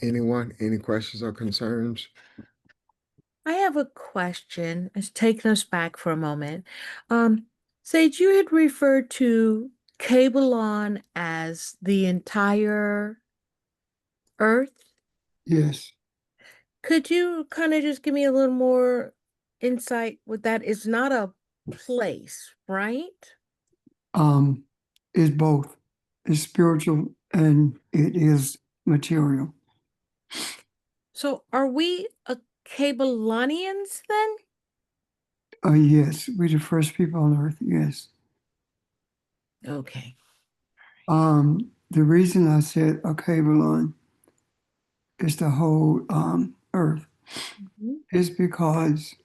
Anyone, any questions or concerns? I have a question. It's taking us back for a moment. Um, Sage, you had referred to Cabelon as the entire Earth. Yes. Could you kind of just give me a little more insight with that? It's not a place, right? Um, it's both. It's spiritual and it is material. So are we a Cabelonians then? Yes, we're the first people on earth. Yes. Okay. The reason I said a Babylon is the whole earth Mhm. is because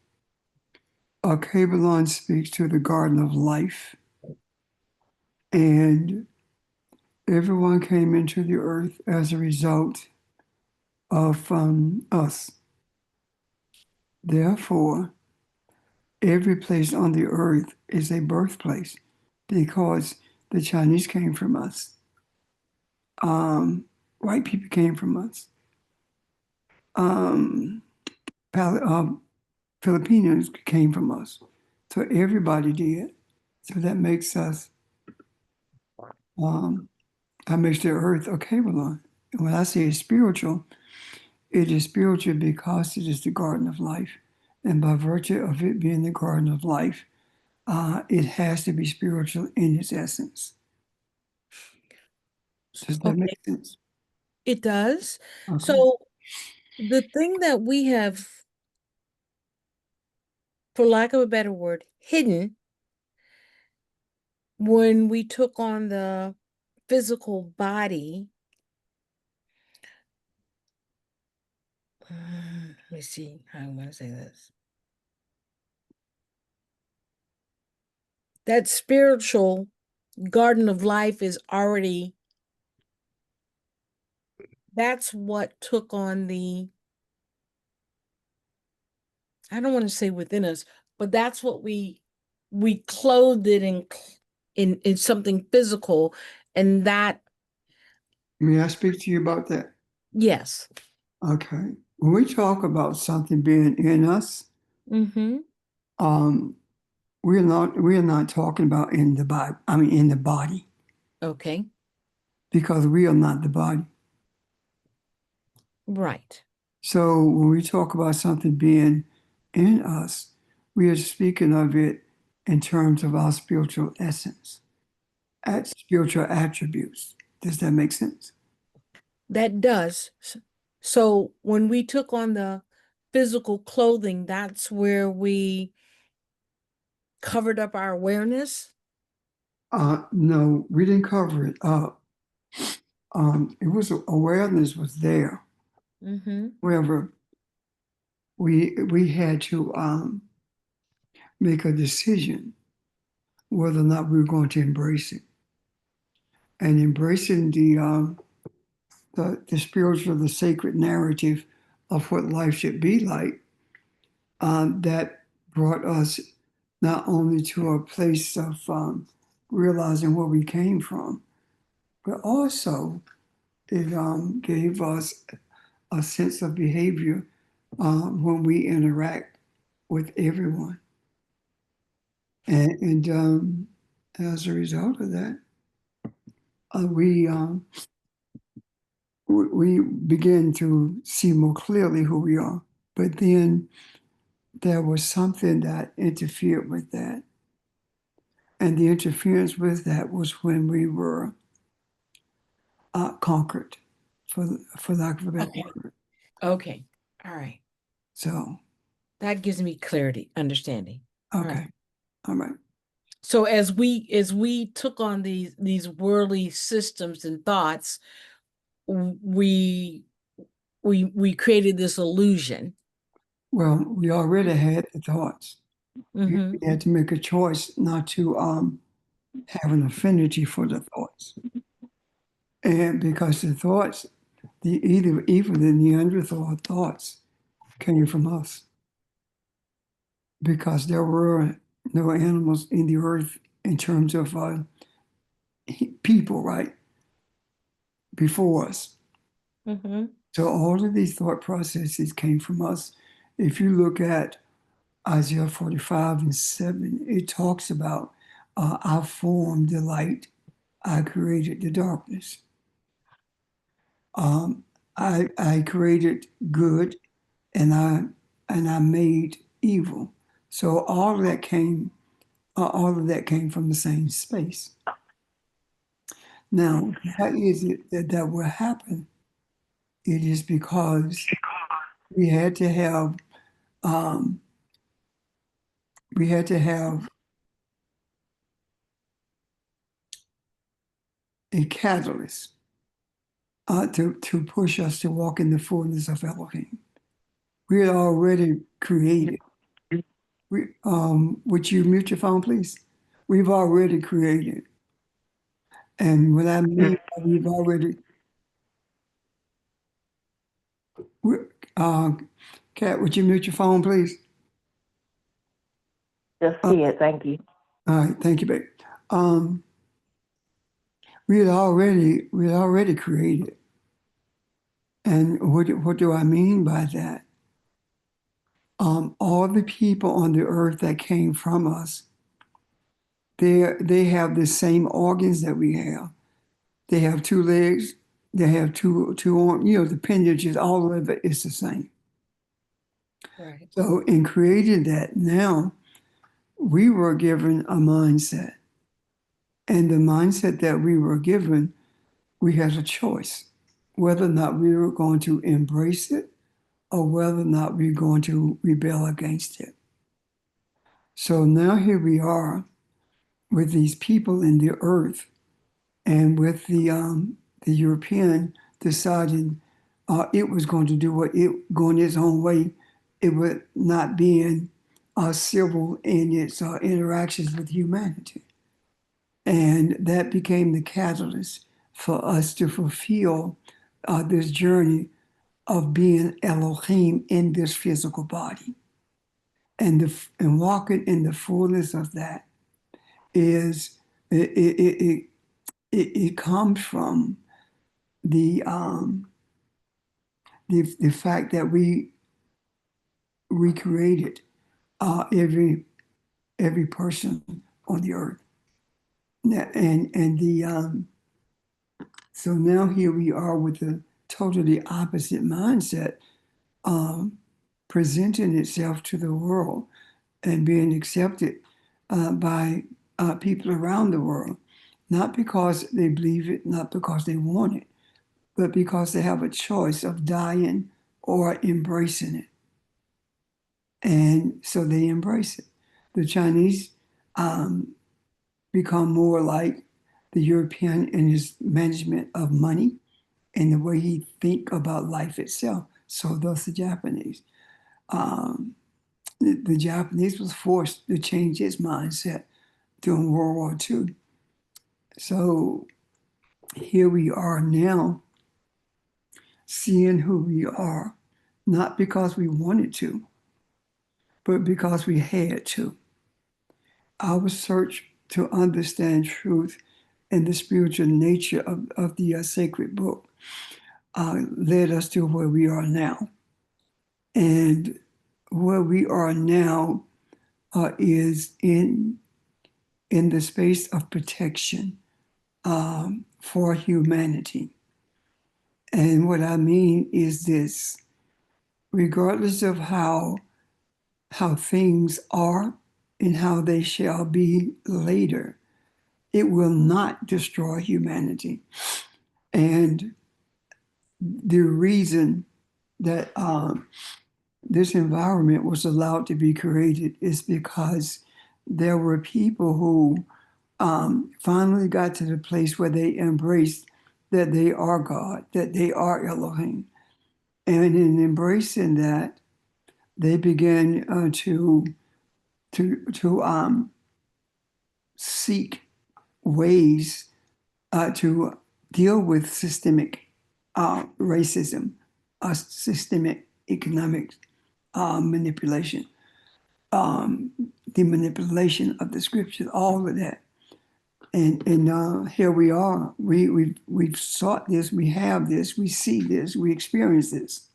a Babylon speaks to the garden of life, and everyone came into the earth as a result of us. Therefore, every place on the earth is a birthplace because the Chinese came from us. White people came from us. Um, Filipinos came from us. So everybody did. So that makes us, um, that makes the earth a Babylon. And when I say it's spiritual, it is spiritual because it is the garden of life. And by virtue of it being the garden of life, it has to be spiritual in its essence. Does that make Okay, sense? it does. Okay. So the thing that we have, for lack of a better word, hidden when we took on the physical body. Let me see how I'm going to say this. That spiritual garden of life is already, that's what took on the, I don't want to say within us, but that's what we clothed it in something physical. And that, May I speak to you about that? yes. Okay. When we talk about something being in us, Mm-hmm. um, we're not talking about in the body. I mean in the body, Okay. because we are not the body. Right. So when we talk about something being in us, we are speaking of it in terms of our spiritual essence, at spiritual attributes. Does that make sense? That does. So when we took on the physical clothing, that's where we covered up our awareness. No, we didn't cover it up. It was awareness was there. Mm-hmm. However, we had to make a decision whether or not we were going to embrace it. And embracing the spiritual, the sacred narrative of what life should be like, that brought us not only to a place of realizing where we came from, but also it gave us a sense of behavior when we interact with everyone. And as a result of that, uh, we um, we begin to see more clearly who we are. But then there was something that interfered with that. And the interference with that was when we were conquered, for lack of a better Okay. word. Okay. All right. So, That gives me clarity, understanding. All right. okay, all right. So as we took on these worldly systems and thoughts, we we created this illusion. Well, we already had the thoughts. We Mm-hmm. had to make a choice not to have an affinity for the thoughts. And because the thoughts, even the Neanderthal thoughts came from us, because there were no animals in the earth in terms of people, right, before us. Mm-hmm. So all of these thought processes came from us. If you look at Isaiah 45:7, it talks about I formed the light, I created the darkness. Um, I created good and I made evil. So all of that came from the same space. Now, why is it that that will happen? It is because we had to have um, we had to have a catalyst to push us to walk in the fullness of Elohim. We had already created. Would you mute your phone, please? We've already created, and what I mean, by we've already. we- Uh, Kat, would you mute your phone, please? Just see it. Thank you. All right, thank you, babe. Um, we had already created, and what do I mean by that? All the people on the earth that came from us, they have the same organs that we have. They have two legs, they have two arms, the appendages, all of it is the same. Right. So in creating that, now we were given a mindset. And the mindset that we were given, we had a choice whether or not we were going to embrace it or whether or not we were going to rebel against it. So now here we are with these people in the earth and with the European deciding it was going to do going its own way. It would not being civil in its interactions with humanity. And that became the catalyst for us to fulfill this journey of being Elohim in this physical body. And walking in the fullness of that is it comes from the fact that we recreated every person on the earth. And so now here we are with a totally opposite mindset presenting itself to the world and being accepted by people around the world, not because they believe it, not because they want it, but because they have a choice of dying or embracing it. And so they embrace it. The Chinese become more like the European in his management of money and the way he think about life itself. So does the Japanese. Um, the Japanese was forced to change his mindset during World War II. So here we are now, seeing who we are, not because we wanted to, but because we had to. Our search to understand truth and the spiritual nature of the sacred book led us to where we are now. And where we are now is in the space of protection for humanity. And what I mean is this: regardless of how things are and how they shall be later, it will not destroy humanity. And the reason that this environment was allowed to be created is because there were people who finally got to the place where they embraced that they are God, that they are Elohim. And in embracing that, they began to seek ways to deal with systemic racism, systemic economic manipulation, the manipulation of the scriptures, all of that. And here we are. We've sought this, we have this, we see this, we experience this.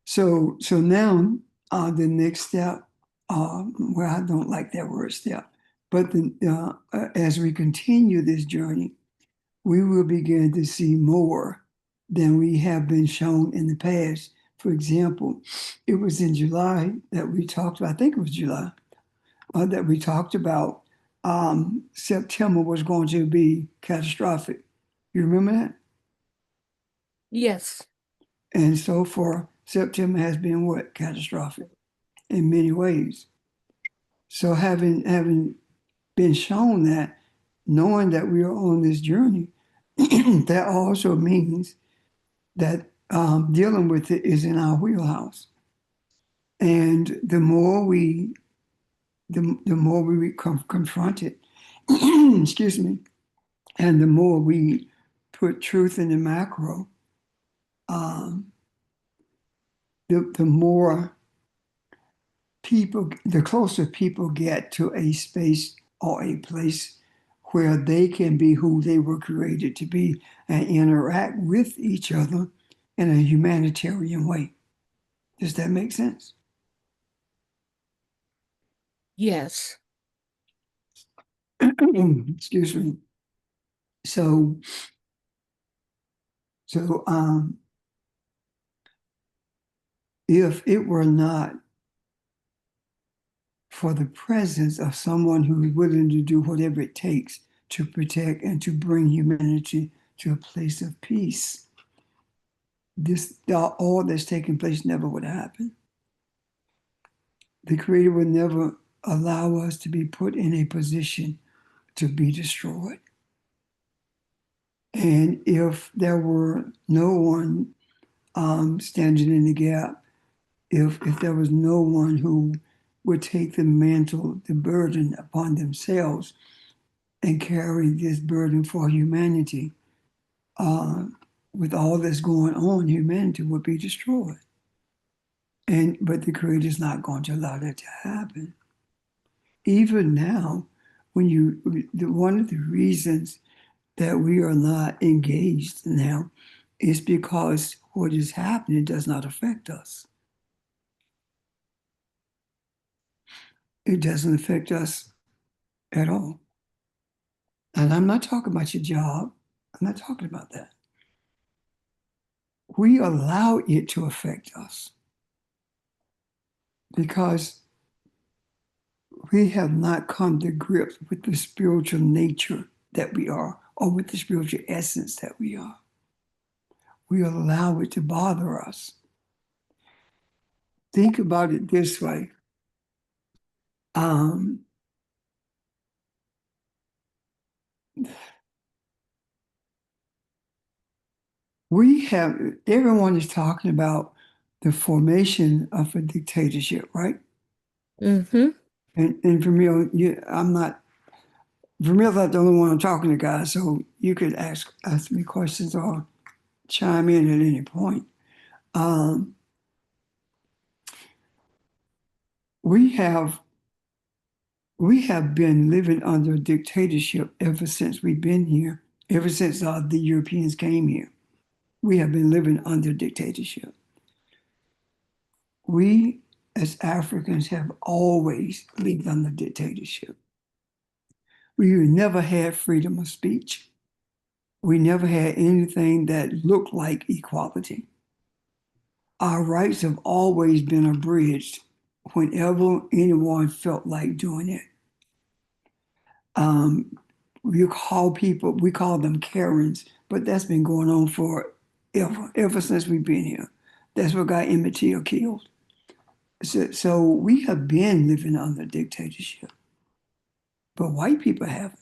So now the next step, well, I don't like that word step, but as we continue this journey, we will begin to see more than we have been shown in the past. For example, it was in July that we talked about, I think it was July, that we talked about September was going to be catastrophic. You remember that? Yes. And so far, September has been what? Catastrophic in many ways. So having been shown that, knowing that we are on this journey, that also means that dealing with it is in our wheelhouse. And the more we confront it, excuse me, and the more we put truth in the macro, the more people, the closer people get to a space or a place where they can be who they were created to be and interact with each other in a humanitarian way. Does that make sense? Yes. Excuse me. So if it were not for the presence of someone who is willing to do whatever it takes to protect and to bring humanity to a place of peace, all that's taking place never would happen. The Creator would never allow us to be put in a position to be destroyed. And if there were no one standing in the gap, if there was no one who would take the mantle, the burden upon themselves and carry this burden for humanity, with all that's going on, humanity would be destroyed. But the Creator is not going to allow that to happen. Even now, one of the reasons that we are not engaged now is because what is happening does not affect us. It doesn't affect us at all. And I'm not talking about your job. I'm not talking about that. We allow it to affect us because we have not come to grips with the spiritual nature that we are, or with the spiritual essence that we are. We allow it to bother us. Think about it this way. Everyone is talking about the formation of a dictatorship, right? Mm-hmm. And Vermeil, I'm not the only one I'm talking to, guys, so you could ask me questions or chime in at any point. We have been living under a dictatorship ever since we've been here, ever since the Europeans came here. We have been living under dictatorship. We, as Africans, have always lived under dictatorship. We never had freedom of speech. We never had anything that looked like equality. Our rights have always been abridged whenever anyone felt like doing it. We call them Karens, but that's been going on ever since we've been here. That's what got Emmett Till killed. So we have been living under dictatorship, but white people haven't.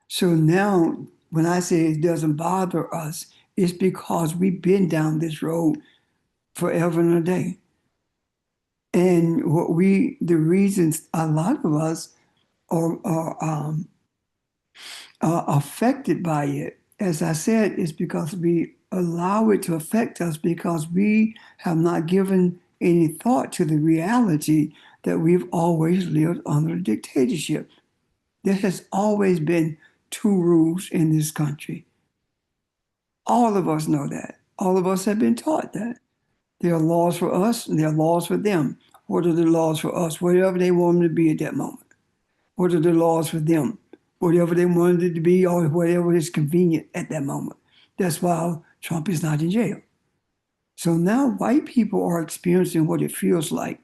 So now when I say it doesn't bother us, it's because we've been down this road forever and a day. And the reasons a lot of us are affected by it, as I said, is because we allow it to affect us because we have not given any thought to the reality that we've always lived under a dictatorship. There has always been two rules in this country. All of us know that. All of us have been taught that. There are laws for us and there are laws for them. What are the laws for us? Whatever they want them to be at that moment. What are the laws for them? Whatever they wanted it to be or whatever is convenient at that moment. That's why Trump is not in jail. So now white people are experiencing what it feels like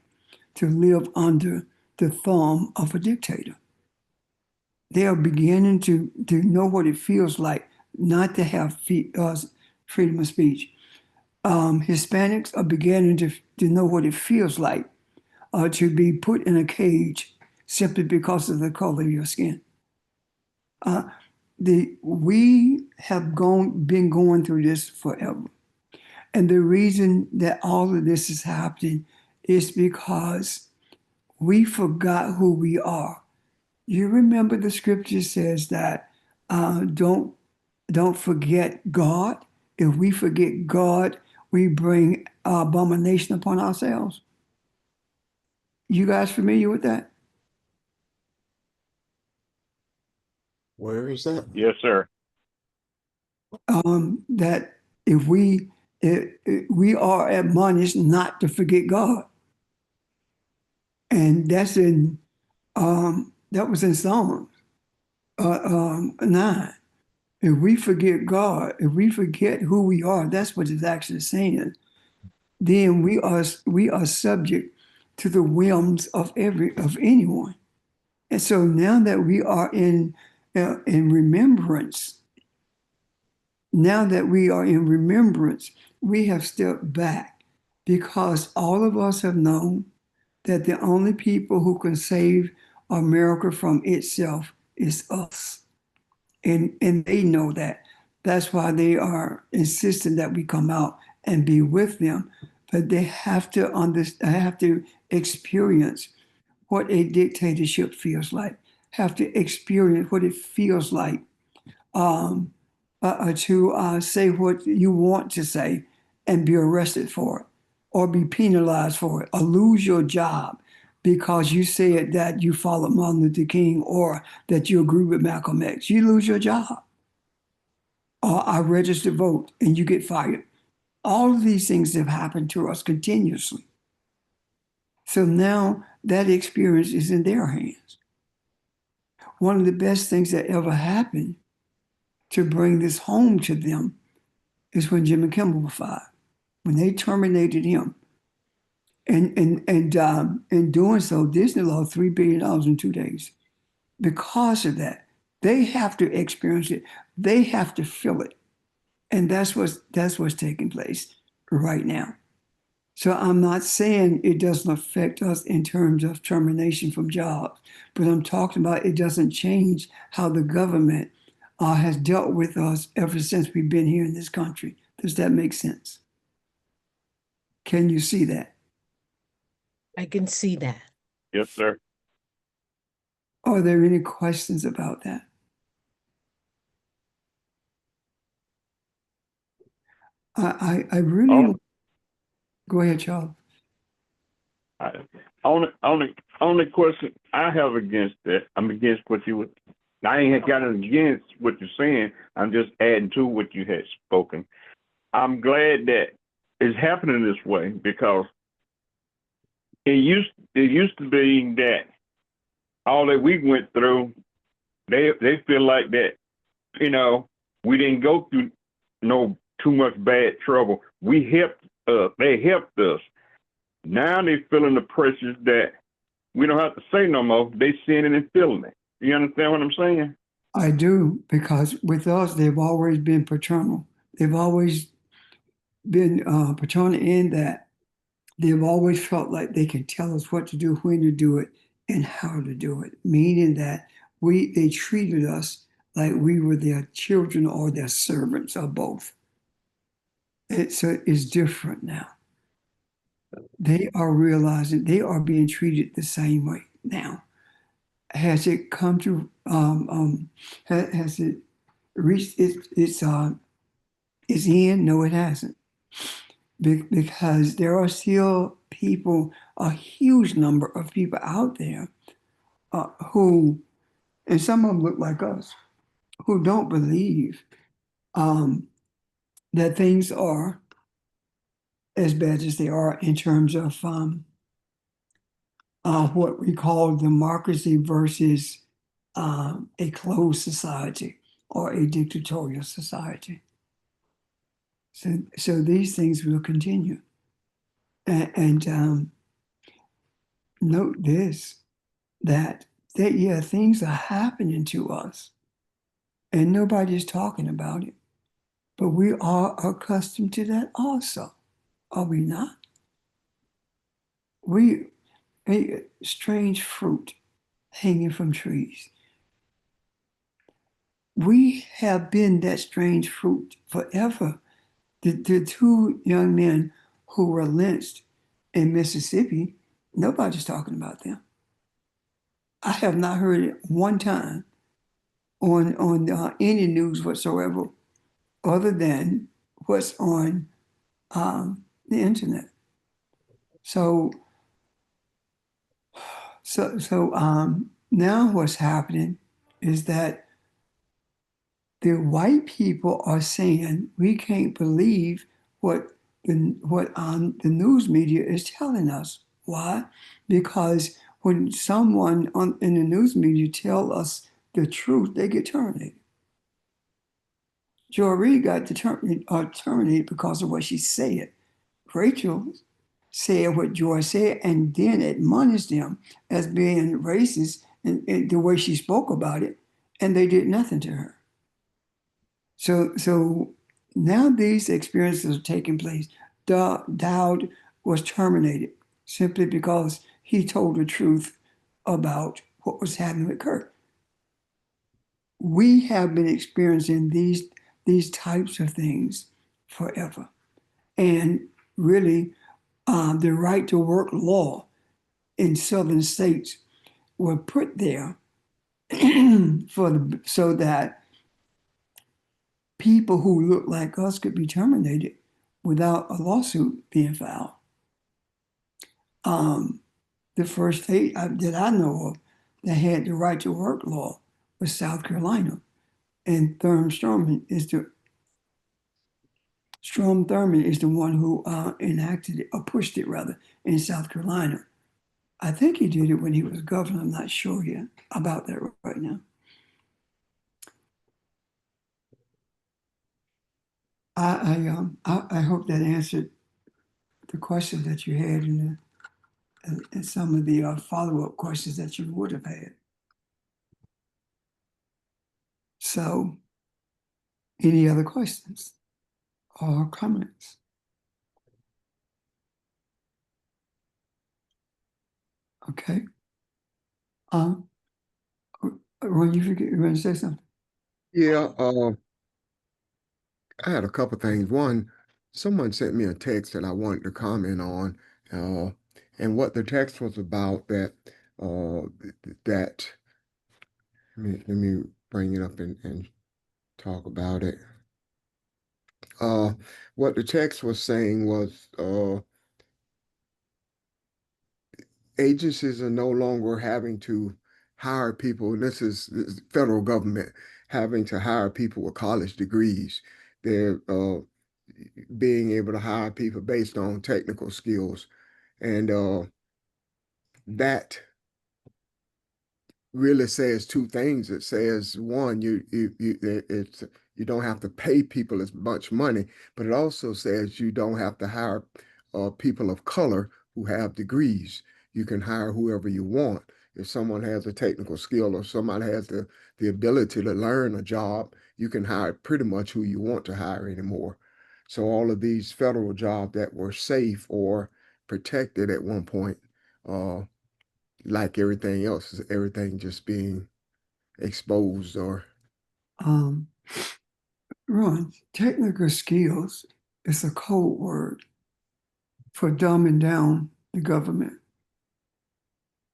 to live under the thumb of a dictator. They are beginning to know what it feels like not to have freedom of speech. Hispanics are beginning to know what it feels like to be put in a cage simply because of the color of your skin. We have been going through this forever. And the reason that all of this is happening is because we forgot who we are. You remember the scripture says that don't forget God. If we forget God, we bring abomination upon ourselves. You guys familiar with that? Where is that? Yes, sir. That if we are admonished not to forget God, and that's in that was in Psalms 9. If we forget God, if we forget who we are, that's what it's actually saying. Then we are subject to the whims of anyone. And so now that we are in remembrance, we have stepped back because all of us have known that the only people who can save America from itself is us. And they know that. That's why they are insisting that we come out and be with them. But they have to have to experience what a dictatorship feels like, have to experience what it feels like to say what you want to say and be arrested for it, or be penalized for it, or lose your job because you said that you follow Martin Luther King or that you agree with Malcolm X. You lose your job. Or I register to vote and you get fired. All of these things have happened to us continuously. So now that experience is in their hands. One of the best things that ever happened to bring this home to them is when Jimmy Kimmel was fired, when they terminated him. And in doing so, Disney lost $3 billion in 2 days. Because of that, they have to experience it. They have to feel it. And that's what's taking place right now. So I'm not saying it doesn't affect us in terms of termination from jobs, but I'm talking about it doesn't change how the government has dealt with us ever since we've been here in this country. Does that make sense? Can you see that? I can see that. Yes, sir. Are there any questions about that? I really Oh, go ahead, Charles. Only question I have against that, I'm against what you would. I ain't got it against what you're saying. I'm just adding to what you had spoken. I'm glad that it's happening this way because it used to be that all that we went through, they feel like that, we didn't go through no too much bad trouble. We helped they helped us. Now they feeling the pressures that we don't have to say no more. They seeing it and feeling it. You understand what I'm saying? I do, because with us, they've always been paternal. They've always been paternal in that they've always felt like they can tell us what to do, when to do it, and how to do it, meaning that they treated us like we were their children or their servants or both. It's different now. They are realizing they are being treated the same way now. Has it come to has it reached its end? No, it hasn't, because there are still people, a huge number of people out there who and some of them look like us, who don't believe that things are as bad as they are in terms of what we call democracy versus a closed society or a dictatorial society. So these things will continue. And note this, that yeah, things are happening to us and nobody's talking about it. But we are accustomed to that also, are we not? We a strange fruit hanging from trees. We have been that strange fruit forever. The two young men who were lynched in Mississippi, nobody's talking about them. I have not heard it one time on any news whatsoever, other than what's on the internet. So now what's happening is that the white people are saying we can't believe what the news media is telling us. Why? Because when someone in the news media tell us the truth, they get terminated. Joy Reid got terminated because of what she said. Rachel said what Joy said and then admonished them as being racist in the way she spoke about it, and they did nothing to her. So now these experiences are taking place. Dowd was terminated simply because he told the truth about what was happening with Kirk. We have been experiencing these types of things forever. And really, the right to work law in southern states were put there so that people who look like us could be terminated without a lawsuit being filed. The first state that I know of that had the right to work law was South Carolina, and Strom Thurmond is the one who enacted it, or pushed it rather, in South Carolina. I think he did it when he was governor. I'm not sure yet about that right now. I hope that answered the question that you had and some of the follow-up questions that you would have had. So, any other questions or comments? Okay. Ron, you going to say something? Yeah, I had a couple things. One, someone sent me a text that I wanted to comment on, and what the text was about that let me bring it up and talk about it. What the text was saying was agencies are no longer having to hire people, and this is federal government having to hire people with college degrees. They're being able to hire people based on technical skills, and that really says two things. It says, one, you don't have to pay people as much money, but it also says you don't have to hire people of color who have degrees. You can hire whoever you want. If someone has a technical skill or someone has the ability to learn a job, you can hire pretty much who you want to hire anymore. So all of these federal jobs that were safe or protected at one point, like everything else, is everything just being exposed or Ron, technical skills is a code word for dumbing down the government.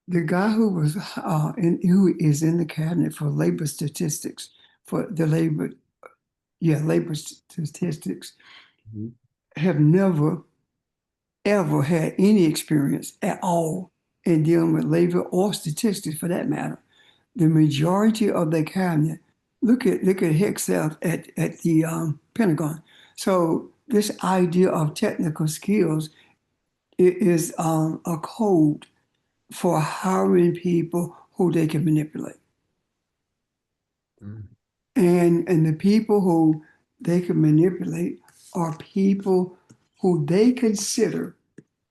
The guy who who is in the cabinet for labor statistics, for the labor statistics, have never ever had any experience at all in dealing with labor or statistics for that matter. the majority of the cabinet, look at Hegseth at the Pentagon. So this idea of technical skills is a code for hiring people who they can manipulate. Mm. And the people who they can manipulate are people who they consider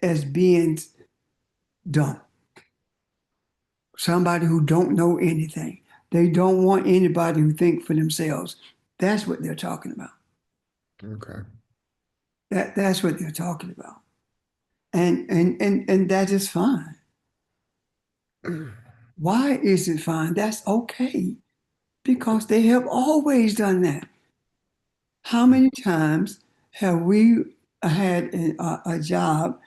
as being dumb. Somebody who don't know anything. They don't want anybody who think for themselves. That's what they're talking about. Okay. That's what they're talking about. And that is fine. Why is it fine? That's okay. Because they have always done that. How many times have we had a job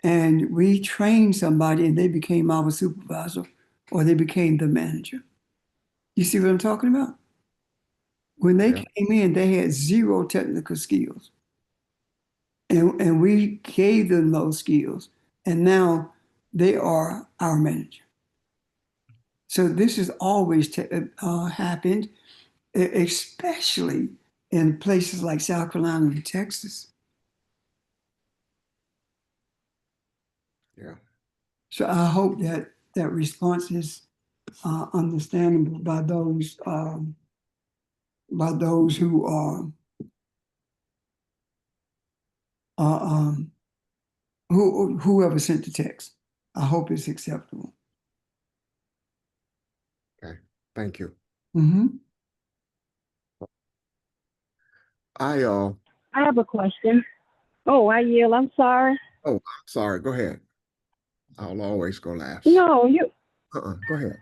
and we trained somebody and they became our supervisor or they became the manager? You see what I'm talking about? When they Yeah. came in, they had zero technical skills. And we gave them those skills. And now they are our manager. So this has always happened, especially in places like South Carolina and Texas. Yeah. So I hope that that response is understandable by those who are um, whoever sent the text. I hope it's acceptable. Okay. Thank you. Mm-hmm. I I have a question. Oh, I yield. I'm sorry. oh, sorry. Go ahead. I'll always go last. No, you. Go ahead.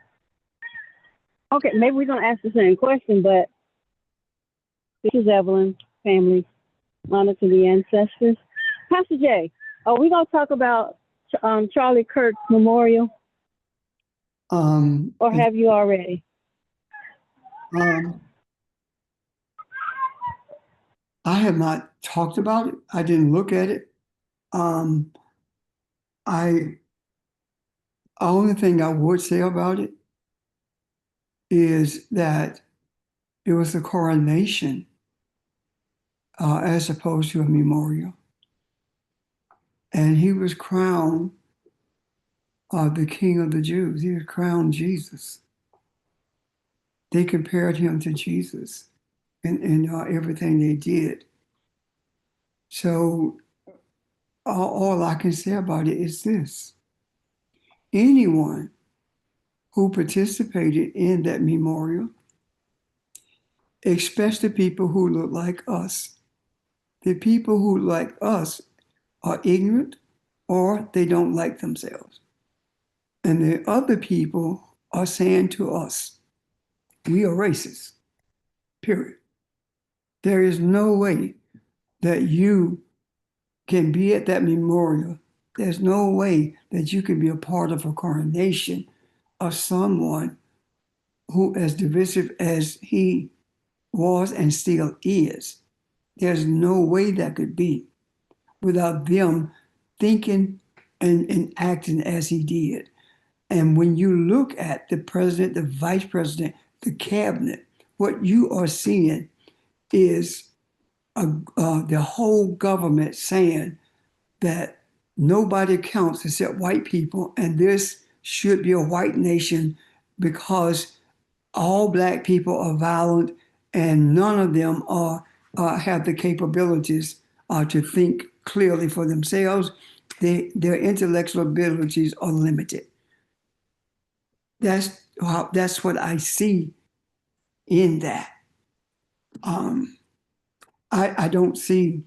Okay, maybe we're gonna ask the same question, but this is Evelyn, family, honor to the ancestors. Pastor Jay, are we gonna talk about Charlie Kirk's memorial, or have you already? I have not talked about it. I didn't look at it. I only thing I would say about it is that it was a coronation as opposed to a memorial. And he was crowned the King of the Jews. He was crowned Jesus. They compared him to Jesus in everything they did. So all I can say about it is this. Anyone who participated in that memorial, especially people who look like us, the people who like us are ignorant or they don't like themselves. And the other people are saying to us, we are racist, period. There is no way that you can be at that memorial. There's no way that you can be a part of a coronation of someone who, as divisive as he was and still is, there's no way that could be without them thinking and acting as he did. And when you look at the president, the vice president, the cabinet, what you are seeing is the whole government saying that nobody counts except white people, and this should be a white nation because all black people are violent and none of them have the capabilities to think clearly for themselves. Their intellectual abilities are limited. That's what I see in that. I don't see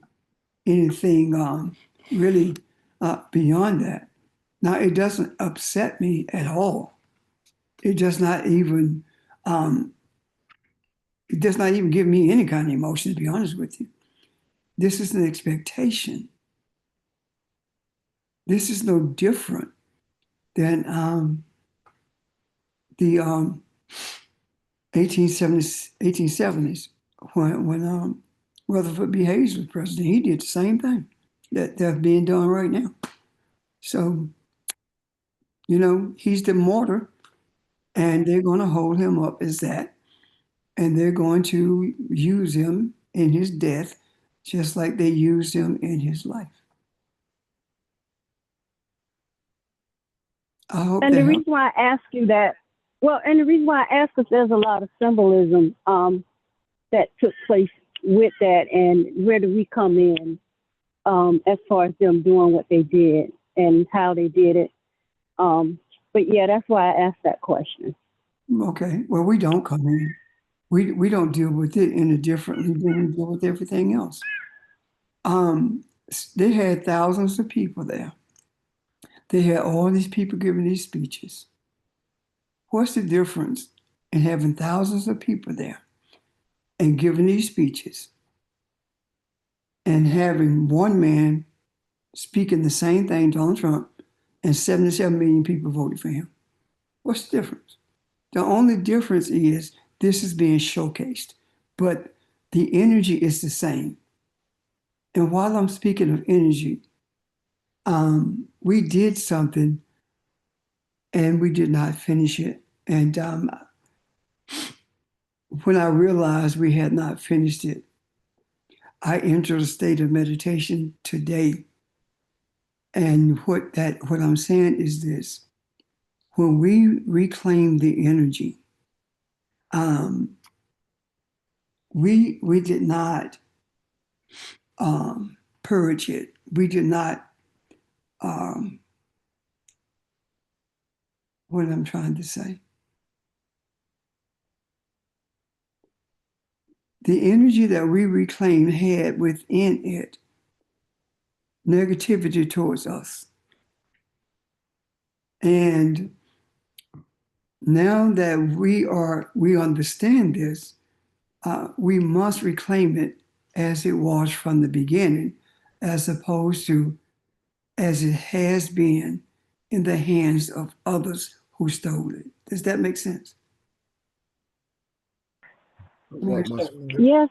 anything really beyond that. Now, it doesn't upset me at all. It does not even give me any kind of emotion, to be honest with you. This is an expectation. This is no different than the 1870s when Rutherford B. Hayes was president. He did the same thing that's being done right now. So, he's the martyr, And they're going to hold him up as that. And they're going to use him in his death, just like they used him in his life. I hope And that the helps. reason why I ask you that, well, and the reason why I ask is there's a lot of symbolism that took place with that, and where do we come in as far as them doing what they did and how they did it. But yeah, that's why I asked that question. Okay. Well, we don't come in. We don't deal with it any differently than we deal with everything else. They had thousands of people there. They had all these people giving these speeches. What's the difference in having thousands of people there and giving these speeches and having one man speaking the same thing, Donald Trump, and 77 million people voted for him? What's the difference? The only difference is this is being showcased, but the energy is the same. And while I'm speaking of energy, we did something and we did not finish it. And when I realized we had not finished it, I entered a state of meditation today. And what I'm saying is this: when we reclaim the energy, we did not purge it. We did not. What I'm trying to say. The energy that we reclaim had within it negativity towards us. And now that we understand this, we must reclaim it as it was from the beginning, as opposed to as it has been in the hands of others who stole it. Does that make sense? What must we do? Yes.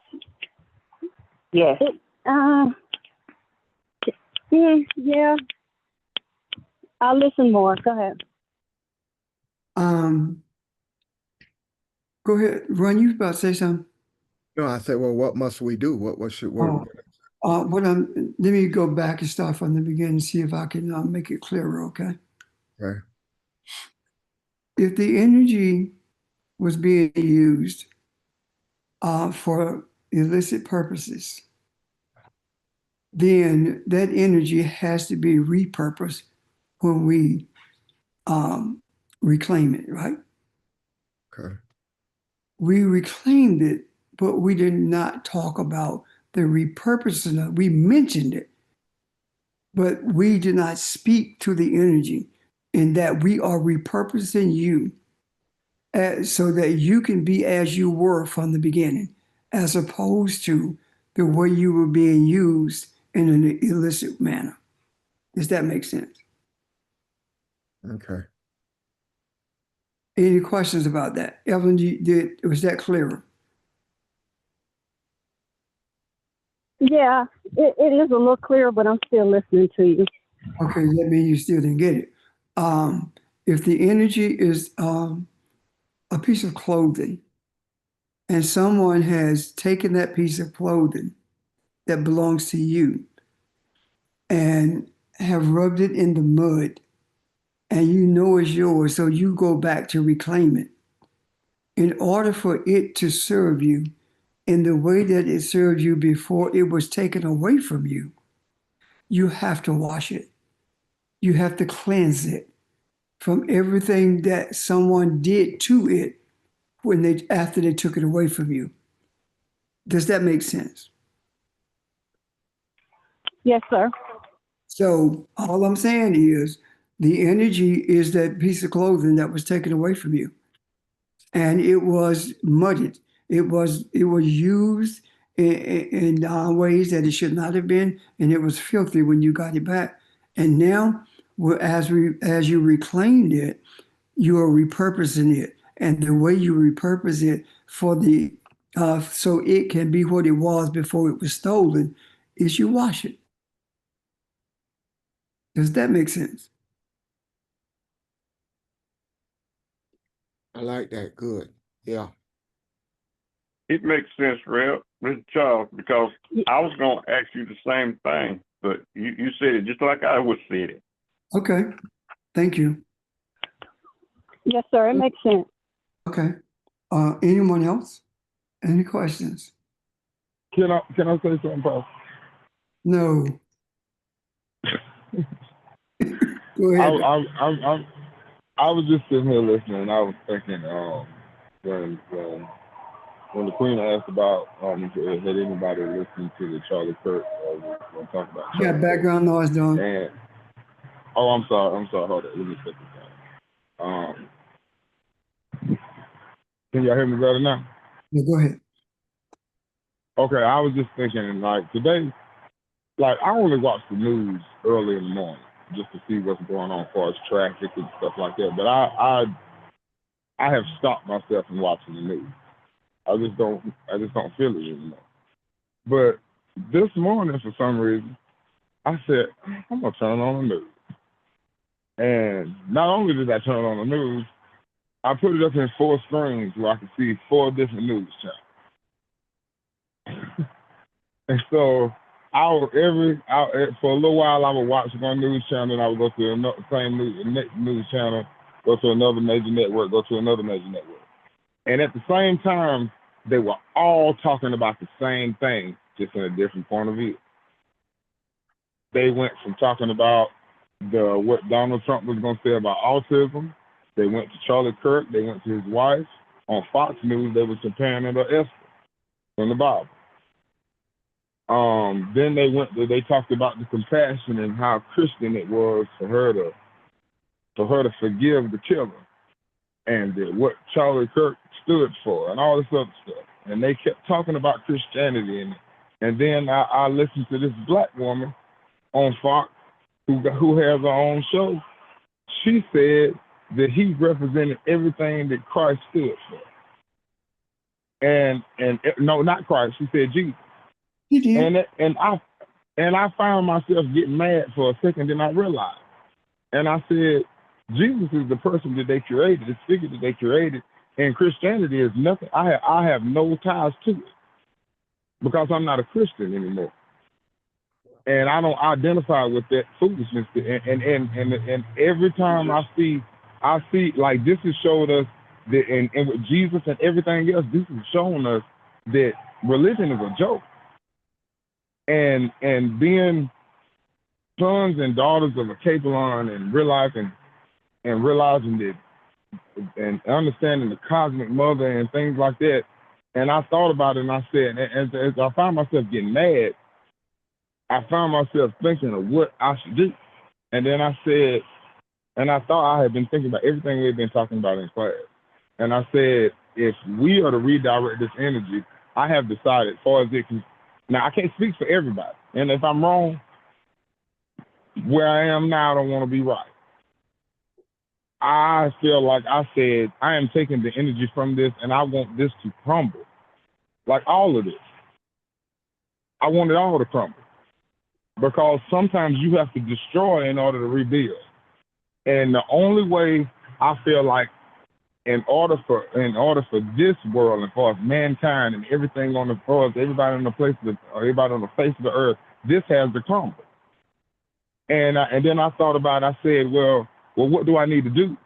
Yes. Yeah. I'll listen more. Go ahead. Go ahead, Ron. You about to say something? No, I said, well, what must we do? What should, what, Let me go back and start from the beginning and see if I can make it clearer, okay? okay. If the energy was being used for illicit purposes, then that energy has to be repurposed when we reclaim it, right? Okay. We reclaimed it, but we did not talk about the repurposing of it. We mentioned it, but we did not speak to the energy in that we are repurposing you so that you can be as you were from the beginning, as opposed to the way you were being used in an illicit manner. Does that make sense? Okay. Any questions about that? Evelyn, was that clearer? Yeah, it is a little clearer, but I'm still listening to you. Okay, that means you still didn't get it. If the energy is a piece of clothing and someone has taken that piece of clothing that belongs to you and have rubbed it in the mud and you know it's yours, so you go back to reclaim it. In order for it to serve you in the way that it served you before it was taken away from you, you have to wash it. You have to cleanse it from everything that someone did to it after they took it away from you. Does that make sense? Yes, sir. So all I'm saying is the energy is that piece of clothing that was taken away from you. And it was muddied. It was used in ways that it should not have been, and it was filthy when you got it back. And now, as you reclaimed it, you are repurposing it, and the way you repurpose it for so it can be what it was before it was stolen is you wash it. Does that make sense? I like that. Good. Yeah. It makes sense, Rev, Mr. Charles, because I was gonna ask you the same thing, but you said it just like I would say it. Okay, thank you. Yes, sir. It makes sense. Okay. Anyone else? Any questions? Can I say something, Pastor? No. Go I, ahead. I was just sitting here listening, and I was thinking, when the Queen asked about had anybody listened to the Charlie Kirk, we're talking about You got Charlie background noise, Don. Kirk. And I'm sorry, hold on, let me set this down. Can y'all hear me better now? Yeah, go ahead. Okay, I was just thinking, like, today, like, I only watch the news early in the morning just to see what's going on as far as traffic and stuff like that. But I have stopped myself from watching the news. I just don't feel it anymore. But this morning, for some reason, I said, I'm gonna turn on the news. And not only did I turn on the news, I put it up in 4 screens where I could see 4 different news channels. And so for a little while I would watch one news channel, and I would go to another same news channel, go to another major network, go to another major network. And at the same time, they were all talking about the same thing, just in a different point of view. They went from talking about what Donald Trump was going to say about autism. They went to Charlie Kirk. They went to his wife. On Fox News, they were comparing her to Esther from the Bible. Then they talked about the compassion and how Christian it was for her to forgive the killer, and what Charlie Kirk stood for, and all this other stuff. And they kept talking about Christianity, and then I listened to this black woman on Fox who has her own show. She said that he represented everything that Christ stood for. And no, not Christ. She said Jesus. He did. And I found myself getting mad for a second, then I realized. And I said, Jesus is the person that they created, this figure that they created, and Christianity is nothing. I have no ties to it because I'm not a Christian anymore, and I don't identify with that foolishness. And every time I see like this has showed us that, and with Jesus and everything else, this has shown us that religion is a joke. And being sons and daughters of a Capelon and realizing that and understanding the cosmic mother and things like that. And I thought about it, and I said, as I found myself getting mad, I found myself thinking of what I should do. And then I said, and I thought I had been thinking about everything we've been talking about in class. And I said, if we are to redirect this energy, I have decided as far as it can. Now, I can't speak for everybody. And if I'm wrong, where I am now, I don't want to be right. I feel like I said, I am taking the energy from this, and I want this to crumble. Like all of this. I want it all to crumble. Because sometimes you have to destroy in order to rebuild. And the only way I feel like in order for this world, as far as mankind and everything on the earth, everybody on the face of the earth, this has to crumble. And then I thought about it, I said, well, what do I need to do?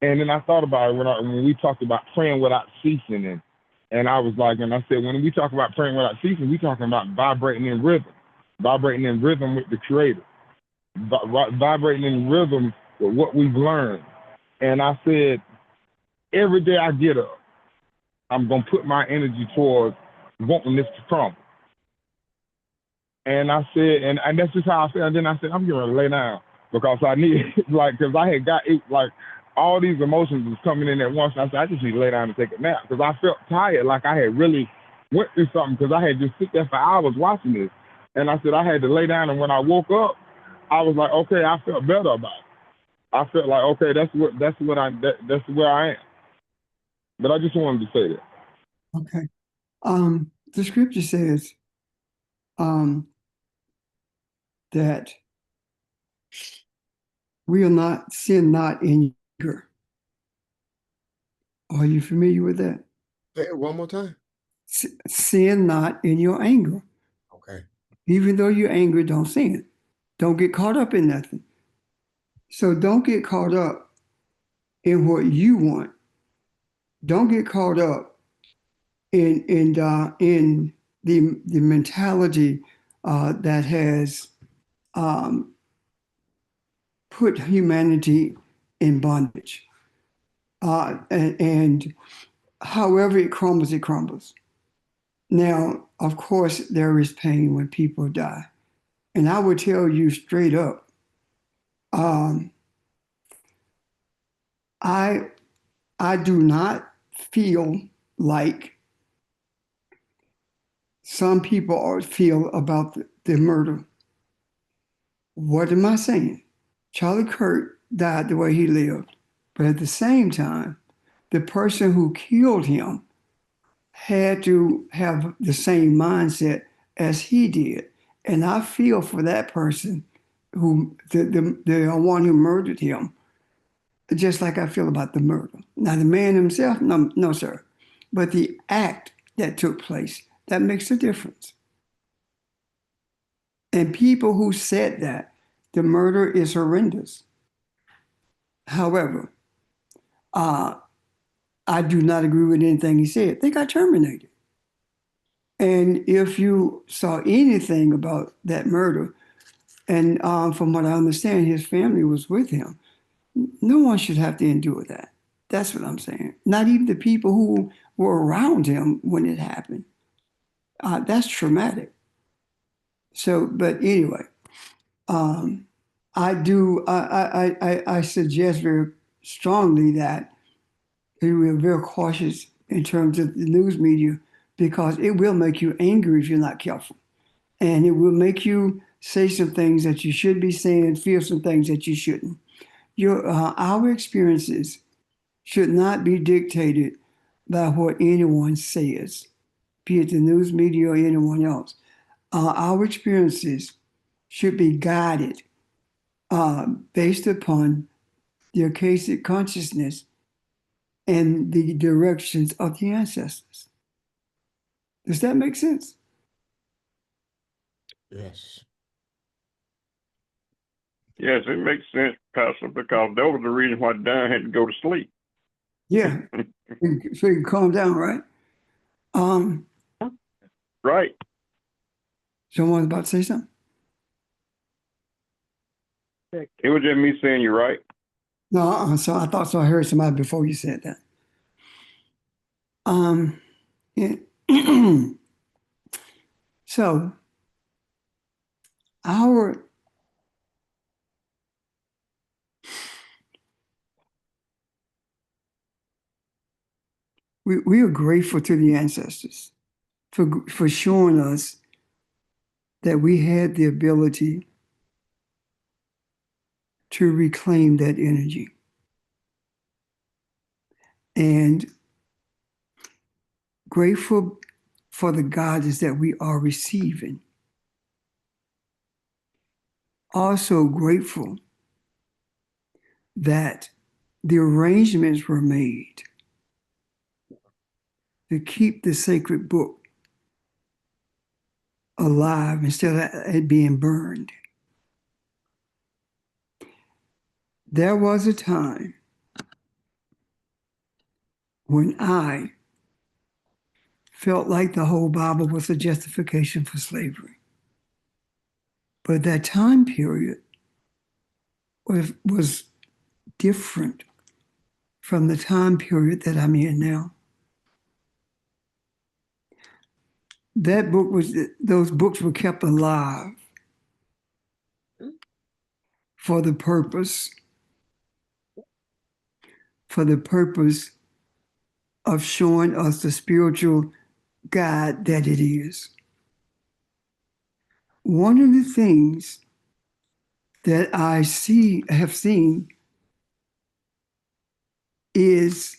And then I thought about it when we talked about praying without ceasing, and I was like, and I said, when we talk about praying without ceasing, we're talking about vibrating in rhythm with the Creator, vibrating in rhythm with what we've learned. And I said, every day I get up, I'm going to put my energy towards wanting this to crumble. And I said, and that's just how I feel. And then I said, I'm going to lay down because I need, because I had got it, all these emotions was coming in at once. And I said, I just need to lay down and take a nap because I felt tired, like I had really went through something because I had just sit there for hours watching this. And I said, I had to lay down. And when I woke up, I was like, okay, I felt better about it. I felt like, okay, that's where I am. But I just wanted to say that. Okay. The scripture says that we will not sin not in anger. Are you familiar with that? Say it one more time. Sin not in your anger. Okay. Even though you're angry, don't sin. Don't get caught up in nothing. So don't get caught up in what you want. Don't get caught up in the mentality that has put humanity in bondage. And however it crumbles, it crumbles. Now, of course, there is pain when people die. And I would tell you straight up, I do not feel like some people feel about the murder. What am I saying? Charlie Kirk died the way he lived, but at the same time, the person who killed him had to have the same mindset as he did. And I feel for that person who, the one who murdered him, just like I feel about the murder. Now, the man himself, no, sir. But the act that took place, that makes a difference. And people who said that the murder is horrendous. However, I do not agree with anything he said. They got terminated. And if you saw anything about that murder, and from what I understand, his family was with him, no one should have to endure that. That's what I'm saying. Not even the people who were around him when it happened. That's traumatic. So, but anyway, I suggest very strongly that we are very cautious in terms of the news media because it will make you angry if you're not careful. And it will make you say some things that you should be saying, feel some things that you shouldn't. Our experiences should not be dictated by what anyone says, be it the news media or anyone else. Our experiences should be guided based upon the Akashic consciousness and the directions of the ancestors. Does that make sense? Yes. Yes, it makes sense, Pastor, because that was the reason why Don had to go to sleep. Yeah. So you can calm down, right? Right. Someone's about to say something? It was just me saying you're right. No, so I thought so. I heard somebody before you said that. Yeah. So we are grateful to the ancestors for showing us that we had the ability to reclaim that energy. And grateful for the guidance that we are receiving. Also grateful that the arrangements were made to keep the sacred book alive instead of it being burned. There was a time when I felt like the whole Bible was a justification for slavery. But that time period was different from the time period that I'm in now. Those books were kept alive for the purpose of showing us the spiritual guide that it is. One of the things that I have seen is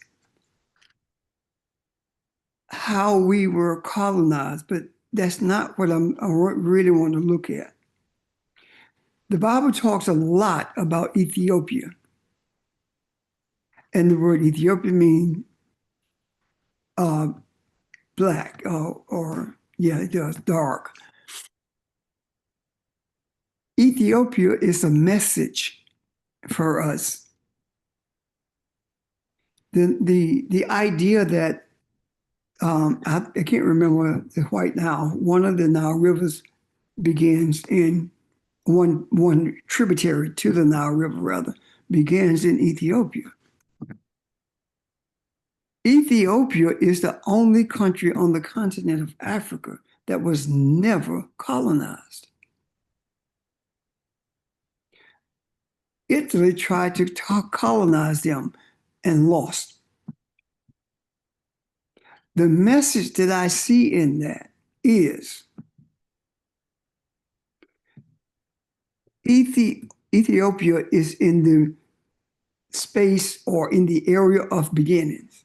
how we were colonized, but that's not what I really want to look at. The Bible talks a lot about Ethiopia. And the word Ethiopia means black or yeah, it does, dark. Ethiopia is a message for us. The idea that I can't remember the White Nile, one of the Nile rivers begins in one tributary to the Nile River, rather, begins in Ethiopia. Ethiopia is the only country on the continent of Africa that was never colonized. Italy tried to colonize them and lost. The message that I see in that is Ethiopia is in the space or in the area of beginnings.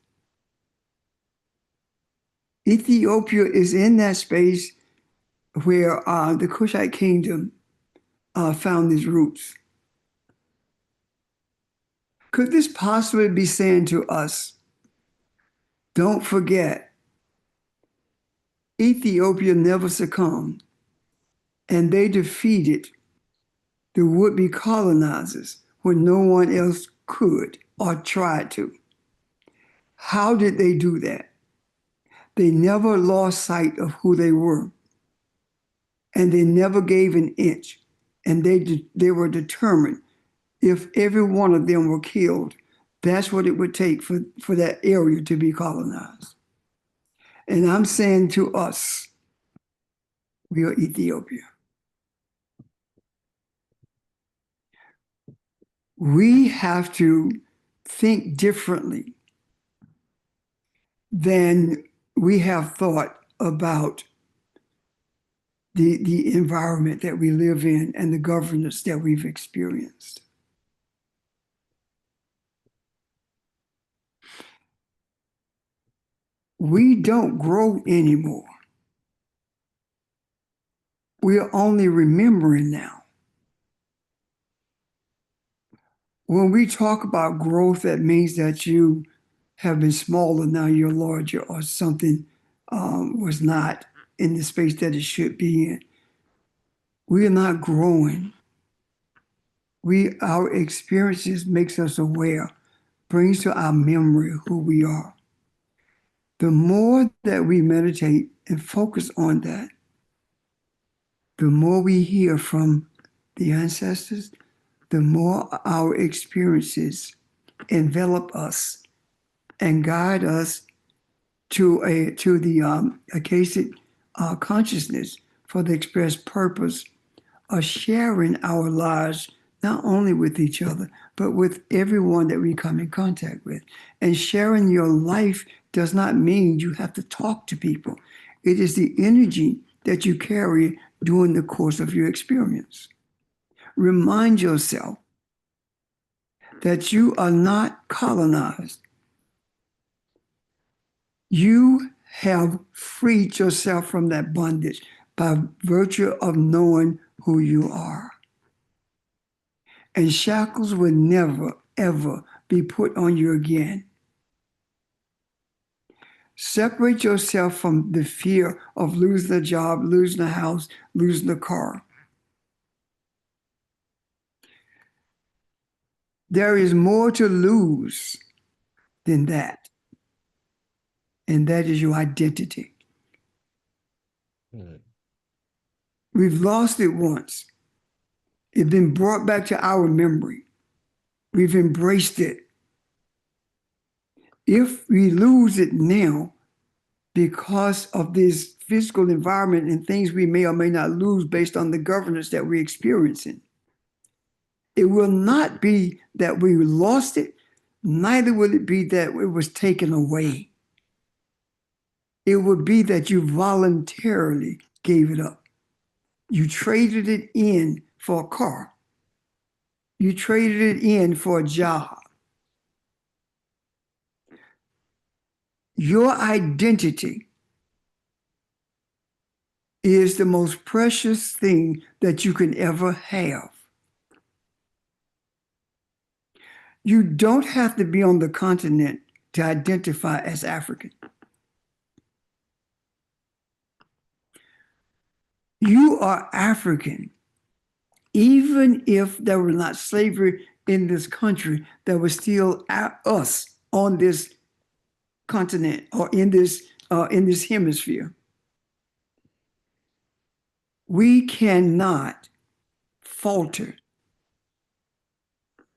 Ethiopia is in that space where the Kushite kingdom found its roots. Could this possibly be saying to us, don't forget, Ethiopia never succumbed, and they defeated the would-be colonizers when no one else could or tried to. How did they do that? They never lost sight of who they were, and they never gave an inch, and they were determined if every one of them were killed, that's what it would take for that area to be colonized. And I'm saying to us, we are Ethiopia. We have to think differently than we have thought about the environment that we live in and the governance that we've experienced. We don't grow anymore. We're only remembering now. When we talk about growth, that means that you have been smaller, now you're larger, or something was not in the space that it should be in. We are not growing. Our experiences makes us aware, brings to our memory who we are. The more that we meditate and focus on that, the more we hear from the ancestors, the more our experiences envelop us and guide us to the Akashic consciousness for the express purpose of sharing our lives not only with each other, but with everyone that we come in contact with. And sharing your life does not mean you have to talk to people. It is the energy that you carry during the course of your experience. Remind yourself that you are not colonized. You have freed yourself from that bondage by virtue of knowing who you are. And shackles will never, ever be put on you again. Separate yourself from the fear of losing a job, losing a house, losing a car. There is more to lose than that. And that is your identity. We've lost it once. It's been brought back to our memory. We've embraced it. If we lose it now because of this physical environment and things we may or may not lose based on the governance that we're experiencing, it will not be that we lost it, neither will it be that it was taken away. It would be that you voluntarily gave it up. You traded it in for a car. You traded it in for a job. Your identity is the most precious thing that you can ever have. You don't have to be on the continent to identify as African. You are African. Even if there were not slavery in this country, there was still us on this continent or in this hemisphere. We cannot falter.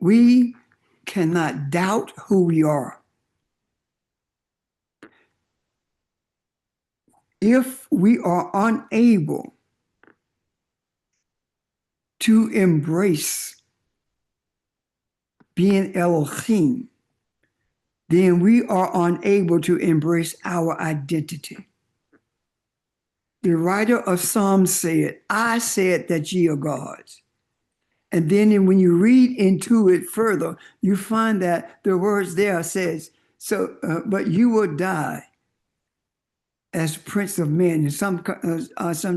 We cannot doubt who we are. If we are unable to embrace being Elohim, then we are unable to embrace our identity. The writer of Psalms said, I said that ye are gods. And then when you read into it further, you find that the words there says, but you will die as prince of men. And some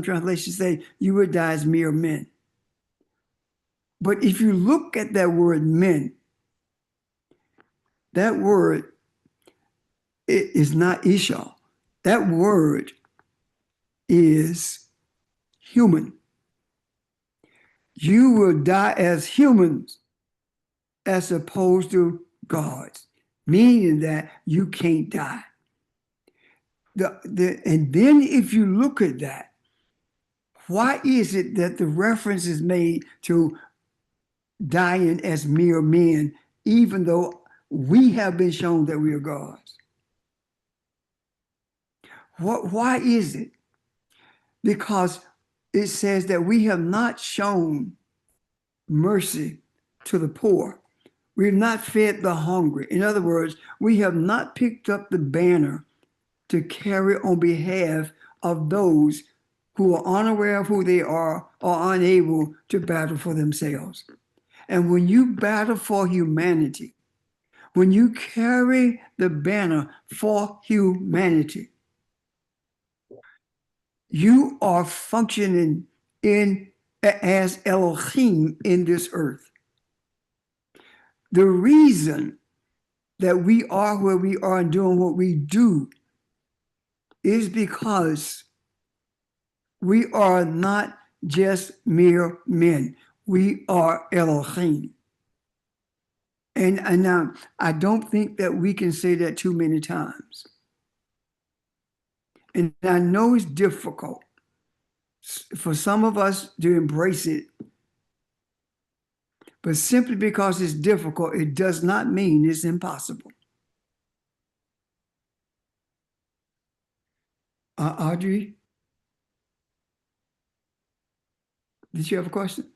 translations say you will die as mere men. But if you look at that word men, that word is not Isha. That word is human. You will die as humans as opposed to gods, meaning that you can't die. And then if you look at that, why is it that the reference is made to dying as mere men, even though we have been shown that we are gods? Why is it? Because it says that we have not shown mercy to the poor. We have not fed the hungry. In other words, we have not picked up the banner to carry on behalf of those who are unaware of who they are or unable to battle for themselves. And when you battle for humanity, when you carry the banner for humanity, you are functioning as Elohim in this earth. The reason that we are where we are and doing what we do is because we are not just mere men. We are Elohim. And now I don't think that we can say that too many times. And I know it's difficult for some of us to embrace it. But simply because it's difficult, it does not mean it's impossible. Audrey, did you have a question?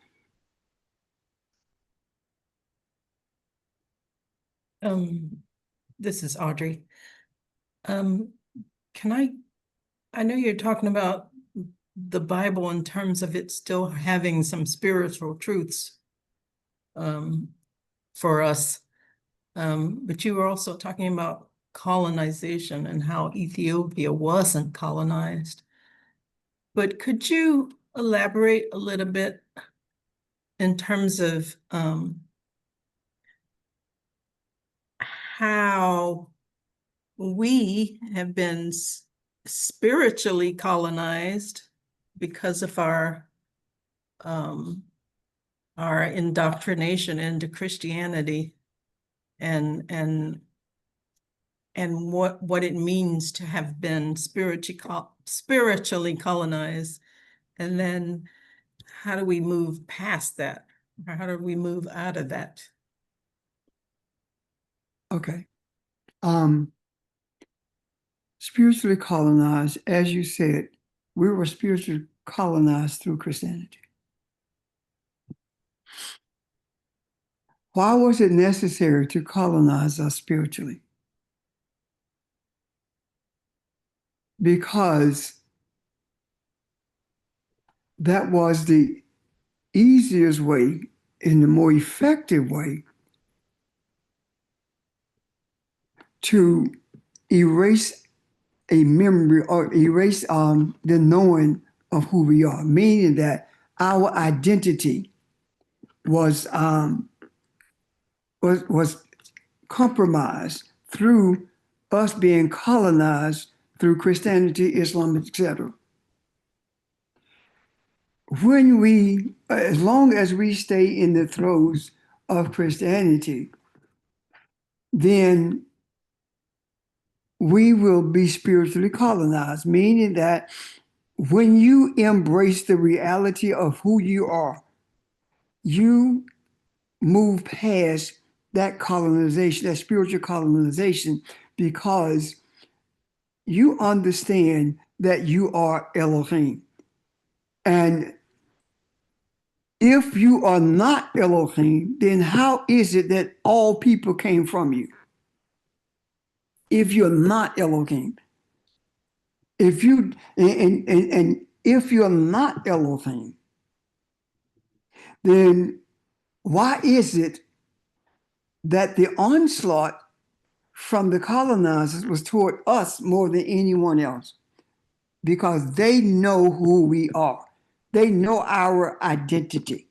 This is Audrey. I know you're talking about the Bible in terms of it still having some spiritual truths for us. But you were also talking about colonization and how Ethiopia wasn't colonized. But could you elaborate a little bit in terms of how we have been spiritually colonized because of our indoctrination into Christianity and what it means to have been spiritually colonized, and then how do we move past that, or how do we move out of that? Okay. Spiritually colonized, as you said, we were spiritually colonized through Christianity. Why was it necessary to colonize us spiritually? Because that was the easiest way and the more effective way to erase a memory or erase the knowing of who we are, meaning that our identity was compromised through us being colonized through Christianity, Islam, etc. when we, as long as we stay in the throes of Christianity, then we will be spiritually colonized, meaning that when you embrace the reality of who you are, you move past that colonization, that spiritual colonization, because you understand that you are Elohim. And if you are not Elohim, then how is it that all people came from you? If you're not Elohim, if you and if you're not Elohim, then why is it that the onslaught from the colonizers was toward us more than anyone else? Because they know who we are. They know our identity.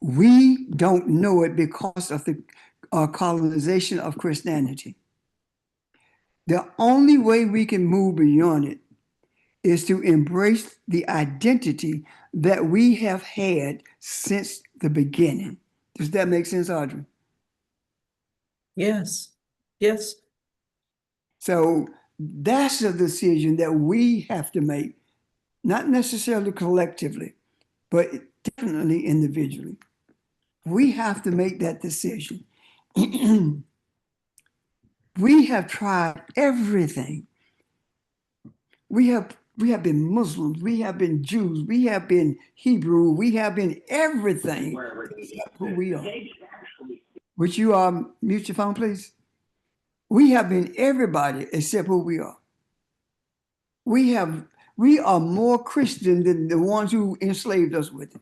We don't know it because of the colonization of Christianity. The only way we can move beyond it is to embrace the identity that we have had since the beginning. Does that make sense, Audrey? Yes, yes. So that's a decision that we have to make, not necessarily collectively, but definitely individually. We have to make that decision. We have tried everything. We have been Muslims, we have been Jews, we have been Hebrew, we have been everything except who we are. Would you mute your phone, please? We have been everybody except who we are. We are more Christian than the ones who enslaved us with it.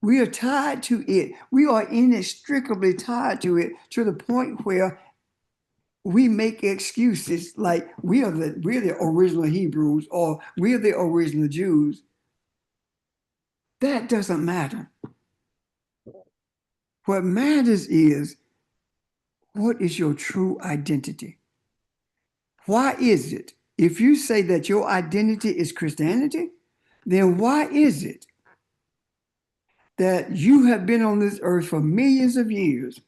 We are tied to it. We are inextricably tied to it, to the point where we make excuses like we're the original Hebrews or we're the original Jews. That doesn't matter. What matters is, what is your true identity? Why is it, if you say that your identity is Christianity, then why is it that you have been on this earth for millions of years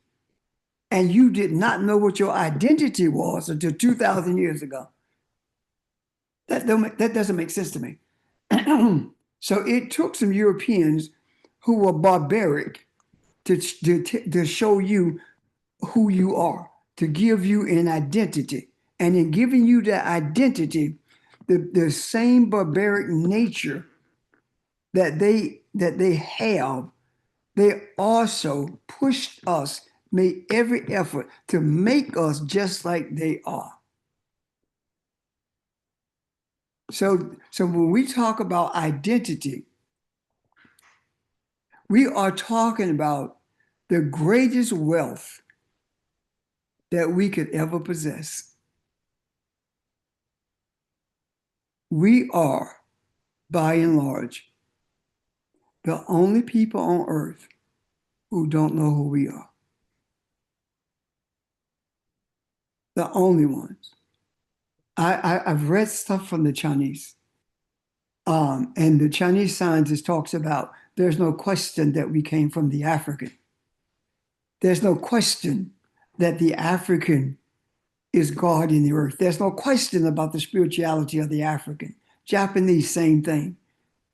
and you did not know what your identity was until 2,000 years ago? That doesn't make sense to me. So it took some Europeans who were barbaric to show you who you are, to give you an identity. And in giving you that identity, the same barbaric nature that they have, they also pushed us, made every effort to make us just like they are. So when we talk about identity, we are talking about the greatest wealth that we could ever possess. We are, by and large, the only people on earth who don't know who we are. The only ones. I've read stuff from the Chinese. And the Chinese scientist talks about there's no question that we came from the African. There's no question that the African is God in the earth. There's no question about the spirituality of the African. Japanese, same thing.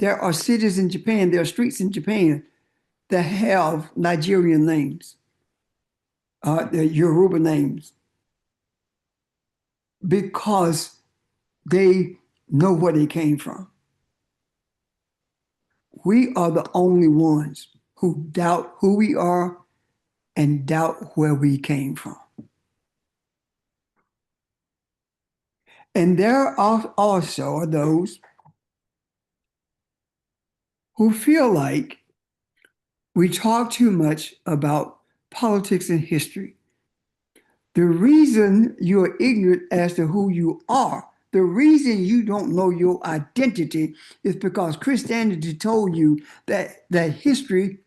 There are cities in Japan, there are streets in Japan that have Nigerian names, the Yoruba names, because they know where they came from. We are the only ones who doubt who we are and doubt where we came from. And there are also those who feel like we talk too much about politics and history. The reason you're ignorant as to who you are, the reason you don't know your identity, is because Christianity told you that history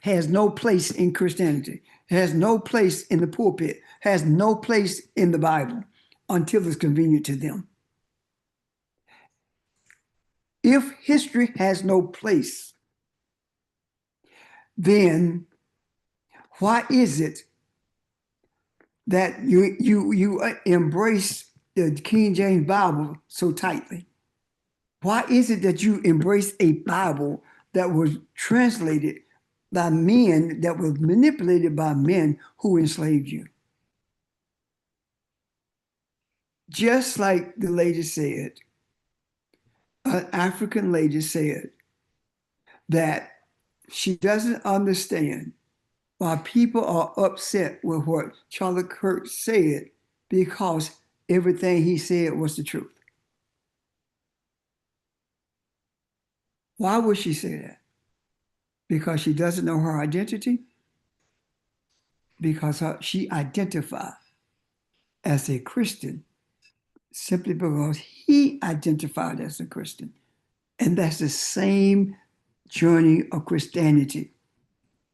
has no place in Christianity, has no place in the pulpit, has no place in the Bible until it's convenient to them. If history has no place, then why is it that you embrace the King James Bible so tightly? Why is it that you embrace a Bible that was translated by men, that was manipulated by men who enslaved you? Just like the lady said, an African lady said that she doesn't understand why people are upset with what Charlie Kirk said, because everything he said was the truth. Why would she say that? Because she doesn't know her identity? Because she identified as a Christian simply because he identified as a Christian. And that's the same journey of Christianity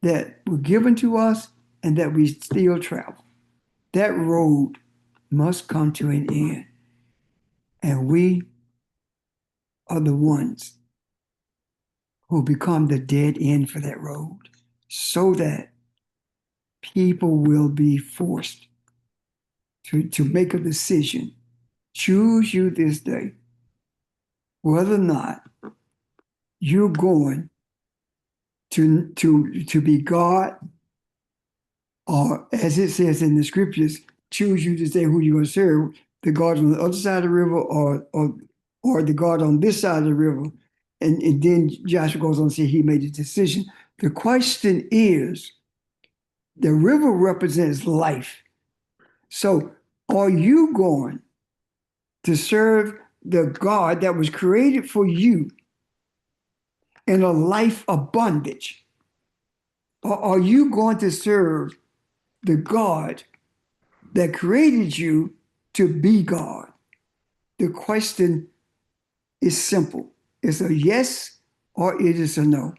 that was given to us and that we still travel. That road must come to an end. And we are the ones who become the dead end for that road, so that people will be forced to make a decision. Choose you this day whether or not you're going to be God, or as it says in the scriptures, choose you to say who you're going to serve, the God on the other side of the river, or the God on this side of the river. And then Joshua goes on to say he made a decision. The question is, the river represents life. So are you going to serve the God that was created for you in a life of bondage? Or are you going to serve the God that created you to be God? The question is simple. It's a yes or it is a no.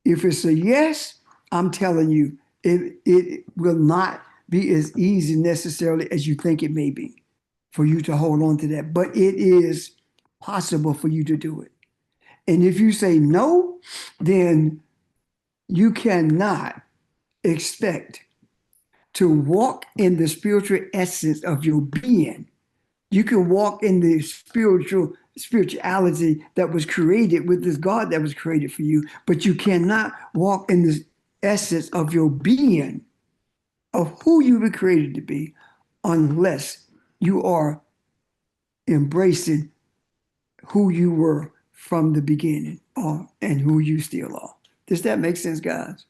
If it's a yes, I'm telling you, it will not be as easy necessarily as you think it may be for you to hold on to that. But it is possible for you to do it. And if you say no, then you cannot expect to walk in the spiritual essence of your being. You can walk in the spirituality that was created with this God that was created for you, but you cannot walk in the essence of your being, of who you were created to be, unless you are embracing who you were from the beginning, and who you still are. Does that make sense, guys?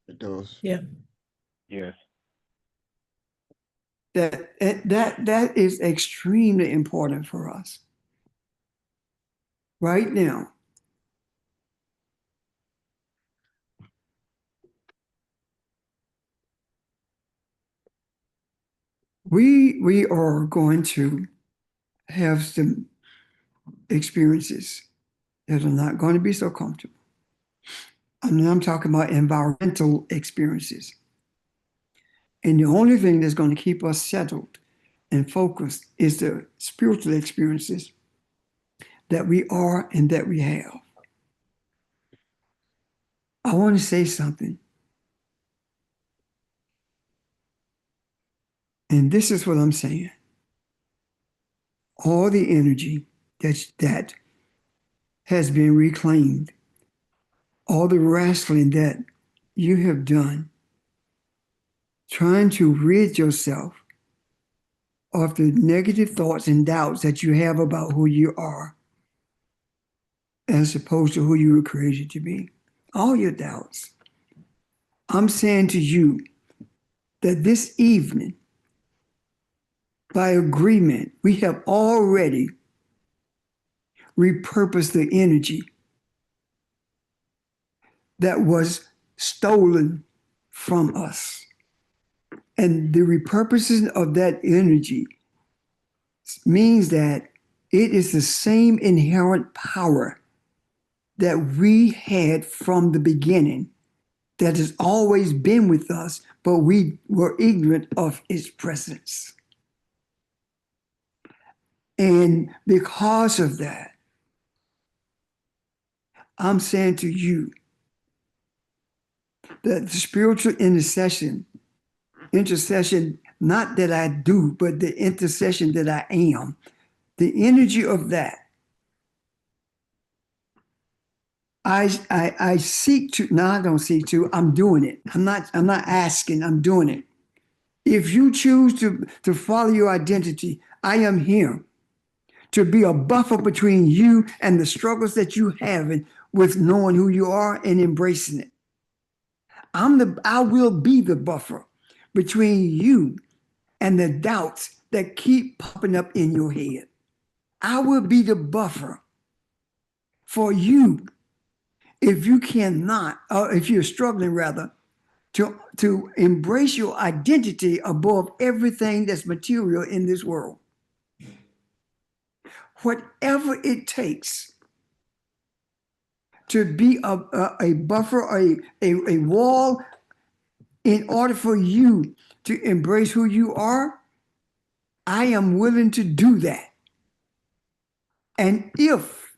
It does. Yeah. Yes. That is extremely important for us right now. We are going to have some experiences that are not going to be so comfortable. I mean, I'm talking about environmental experiences. And the only thing that's going to keep us settled and focused is the spiritual experiences that we are and that we have. I want to say something. And this is what I'm saying. All the energy that has been reclaimed, all the wrestling that you have done, trying to rid yourself of the negative thoughts and doubts that you have about who you are, as opposed to who you were created to be. All your doubts. I'm saying to you that this evening, by agreement, we have already repurposed the energy that was stolen from us. And the repurposing of that energy means that it is the same inherent power that we had from the beginning, that has always been with us, but we were ignorant of its presence. And because of that, I'm saying to you that the spiritual intercession, not that I do, but the intercession that I am, the energy of that, I seek to, no, I don't seek to, I'm doing it. I'm not asking, I'm doing it. If you choose to follow your identity, I am here to be a buffer between you and the struggles that you have with knowing who you are and embracing it. I will be the buffer between you and the doubts that keep popping up in your head. I will be the buffer for you if you cannot, or if you're struggling rather, to embrace your identity above everything that's material in this world. Whatever it takes to be a buffer, a wall, in order for you to embrace who you are, I am willing to do that. And if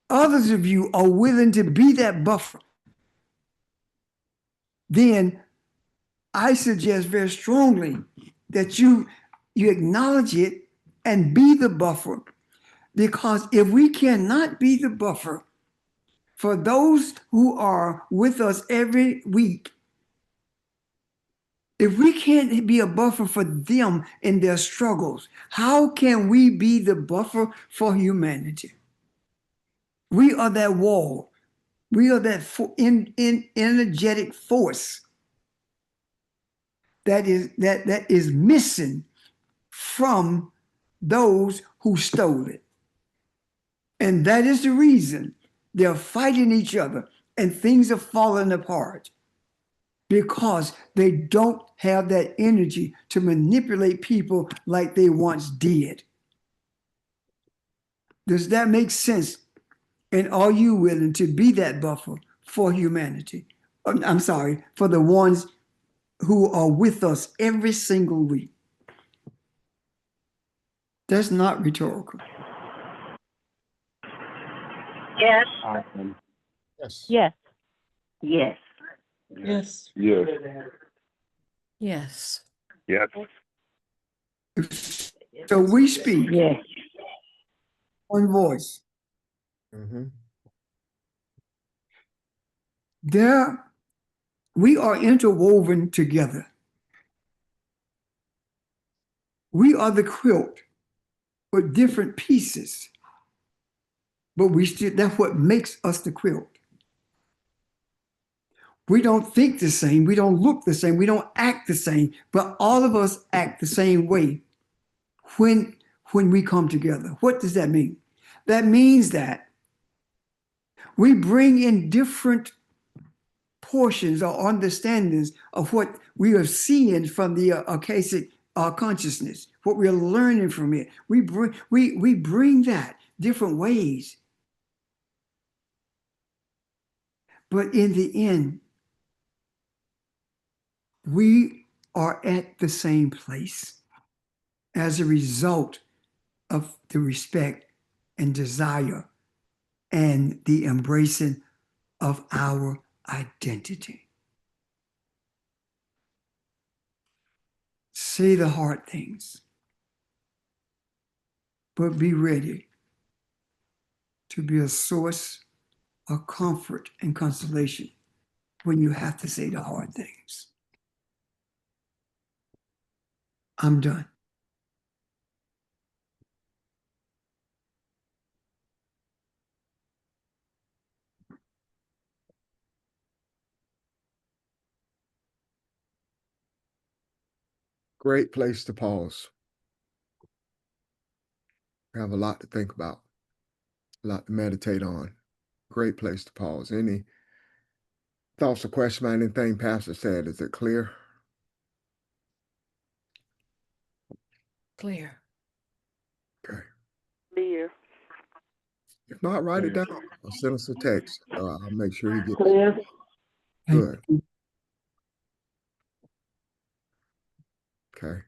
others of you are willing to be that buffer, then I suggest very strongly that you acknowledge it and be the buffer. Because if we cannot be the buffer for those who are with us every week, if we can't be a buffer for them in their struggles, how can we be the buffer for humanity? We are that wall. We are that energetic force that is missing from those who stole it. And that is the reason they're fighting each other and things are falling apart, because they don't have that energy to manipulate people like they once did. Does that make sense? And are you willing to be that buffer for humanity? I'm sorry, for the ones who are with us every single week? That's not rhetorical. Yes. Yes. Yes. Yes. Yes. Yes. Yes. Yes. So we speak Yes. one voice. Mm-hmm. We are interwoven together. We are the quilt with different pieces, but that's what makes us the quilt. We don't think the same, we don't look the same, we don't act the same, but all of us act the same way when we come together. What does that mean? That means that we bring in different portions or understandings of what we are seeing from the Akashic consciousness, what we're learning from it. We bring that different ways. But in the end, we are at the same place as a result of the respect and desire and the embracing of our identity. Say the hard things, but be ready to be a source of comfort and consolation when you have to say the hard things. I'm done. Great place to pause. We have a lot to think about, a lot to meditate on. Great place to pause. Any thoughts or questions about anything Pastor said? Is it clear? Clear. Okay. Clear. If not, write it down or send us a text. I'll make sure you get it. Clear. Good. Okay.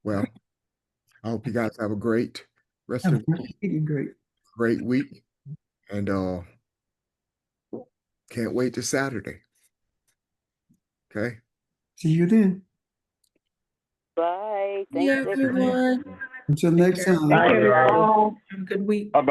Well, I hope you guys have a great rest of Great. great week, and can't wait to Saturday. Okay. See you then. Bye. Yeah, Thanks, everybody. everyone. Until Take next care. time. Bye, everybody. Have a good week. Bye-bye.